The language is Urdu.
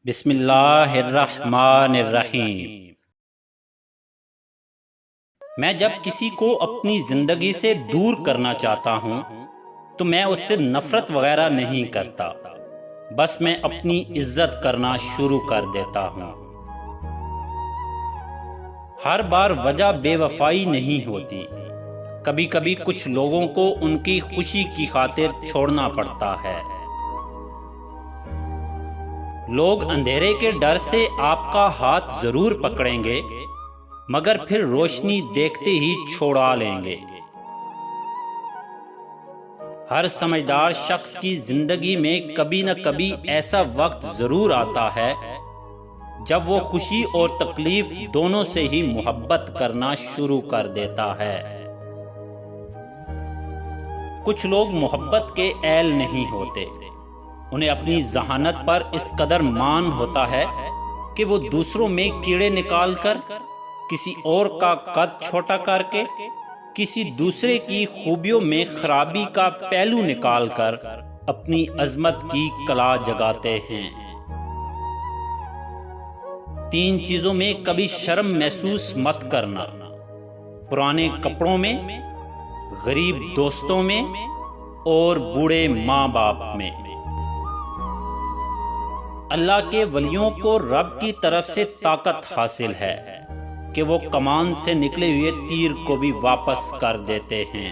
بسم اللہ الرحمن الرحیم۔ میں جب کسی کو اپنی زندگی سے دور کرنا چاہتا ہوں تو میں اس سے نفرت وغیرہ نہیں کرتا، بس میں اپنی عزت کرنا شروع کر دیتا ہوں۔ ہر بار وجہ بے وفائی نہیں ہوتی، کبھی کبھی کچھ لوگوں کو ان کی خوشی کی خاطر چھوڑنا پڑتا ہے۔ لوگ اندھیرے کے ڈر سے آپ کا ہاتھ ضرور پکڑیں گے، مگر پھر روشنی دیکھتے ہی چھوڑا لیں گے۔ ہر سمجھدار شخص کی زندگی میں کبھی نہ کبھی ایسا وقت ضرور آتا ہے جب وہ خوشی اور تکلیف دونوں سے ہی محبت کرنا شروع کر دیتا ہے۔ کچھ لوگ محبت کے اہل نہیں ہوتے، انہیں اپنی ذہانت پر اس قدر مان ہوتا ہے کہ وہ دوسروں میں کیڑے نکال کر، کسی اور کا قد چھوٹا کر کے، کسی دوسرے کی خوبیوں میں خرابی کا پہلو نکال کر اپنی عظمت کی کلا جگاتے ہیں۔ 3 چیزوں میں کبھی شرم محسوس مت کرنا: پرانے کپڑوں میں، غریب دوستوں میں، اور بوڑھے ماں باپ میں۔ اللہ کے ولیوں کو رب کی طرف سے طاقت حاصل ہے کہ وہ کمان سے نکلے ہوئے تیر کو بھی واپس کر دیتے ہیں۔